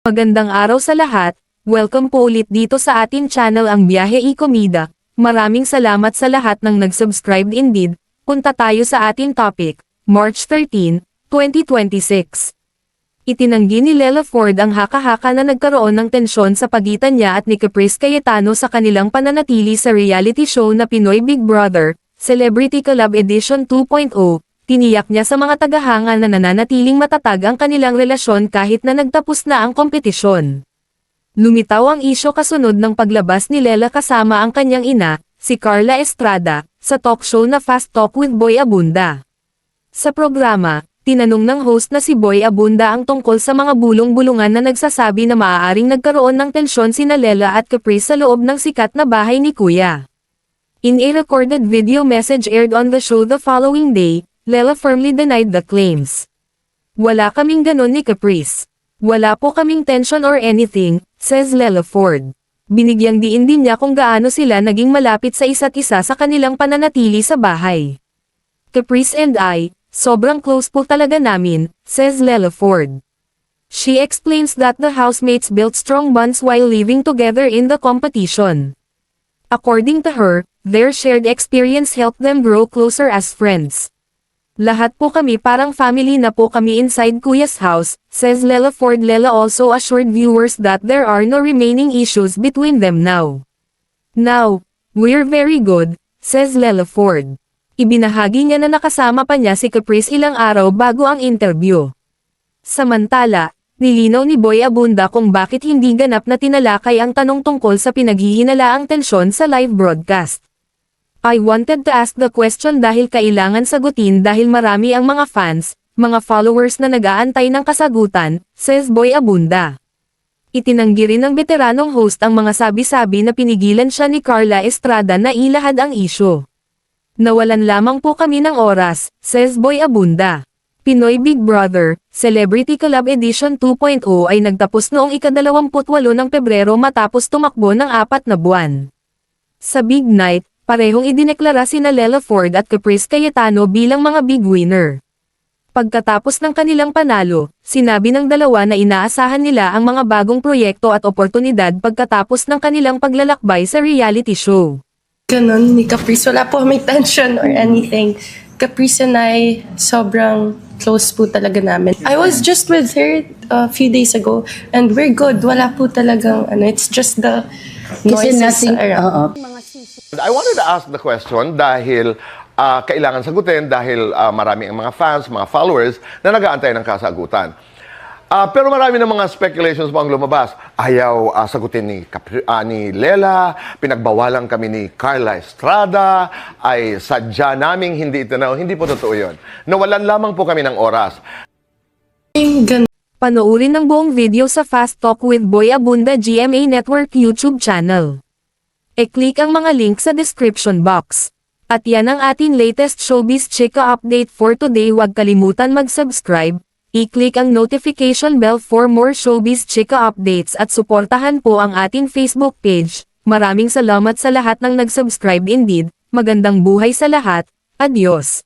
Magandang araw sa lahat, welcome po ulit dito sa ating channel ang Biyahe y Komida. Maraming salamat sa lahat ng nag-subscribe indeed. Punta tayo sa ating topic, March 13, 2026. Itinanggi ni Lela Ford ang haka-haka na nagkaroon ng tensyon sa pagitan niya at ni Caprice Cayetano sa kanilang pananatili sa reality show na Pinoy Big Brother, Celebrity Collab Edition 2.0. Tiniyak niya sa mga tagahanga na nananatiling matatag ang kanilang relasyon kahit na nagtapos na ang kompetisyon. Lumitaw ang isyo kasunod ng paglabas ni Lela kasama ang kanyang ina, si Carla Estrada, sa talk show na Fast Talk with Boy Abunda. Sa programa, tinanong ng host na si Boy Abunda ang tungkol sa mga bulong-bulungan na nagsasabi na maaaring nagkaroon ng tensyon sina Lela at Caprice sa loob ng sikat na bahay ni Kuya. In a recorded video message aired on the show the following day, Lela firmly denied the claims. Wala kaming ganon ni Caprice. Wala po kaming tension or anything, says Lela Ford. Binigyang diin din niya kung gaano sila naging malapit sa isa't isa sa kanilang pananatili sa bahay. Caprice and I, sobrang close po talaga namin, says Lela Ford. She explains that the housemates built strong bonds while living together in the competition. According to her, their shared experience helped them grow closer as friends. Lahat po kami parang family na po kami inside Kuya's house, says Lela Ford. Lela also assured viewers that there are no remaining issues between them now. Now, we're very good, says Lela Ford. Ibinahagi niya na nakasama pa niya si Caprice ilang araw bago ang interview. Samantala, nilinaw ni Boy Abunda kung bakit hindi ganap na tinalakay ang tanong tungkol sa pinaghihinalaang tensyon sa live broadcast. I wanted to ask the question dahil kailangan sagutin dahil marami ang mga fans, mga followers na nag-aantay ng kasagutan, says Boy Abunda. Itinanggi rin ng veteranong host ang mga sabi-sabi na pinigilan siya ni Carla Estrada na ilahad ang isyu. Nawalan lamang po kami ng oras, says Boy Abunda. Pinoy Big Brother, Celebrity Collab Edition 2.0 ay nagtapos noong ika-28 ng Pebrero matapos tumakbo ng 4 na buwan. Sa Big Night, parehong idineklara sina Lela Ford at Caprice Cayetano bilang mga big winner. Pagkatapos ng kanilang panalo, sinabi ng dalawa na inaasahan nila ang mga bagong proyekto at oportunidad pagkatapos ng kanilang paglalakbay sa reality show. Ganon ni Caprice, wala po may tension or anything. Caprice and I, sobrang close po talaga namin. I was just with her a few days ago and we're good. Wala po talagang it's just the noises around. I wanted to ask the question dahil kailangan sagutin dahil marami ang mga fans, mga followers na nag-aantay ng kasagutan. Pero marami ng mga speculations po ang lumabas. Ayaw sagutin ni Lela, pinagbawalan kami ni Carla Estrada, ay sadya naming hindi itinaw. Hindi po totoo yun. Nawalan lamang po kami ng oras. Panoorin ng buong video sa Fast Talk with Boy Abunda GMA Network YouTube channel. E-click ang mga link sa description box. At yan ang ating latest showbiz chika update for today. Huwag kalimutan mag-subscribe, i-click ang notification bell for more showbiz chika updates at suportahan po ang ating Facebook page. Maraming salamat sa lahat ng nag-subscribe indeed. Magandang buhay sa lahat. Adios.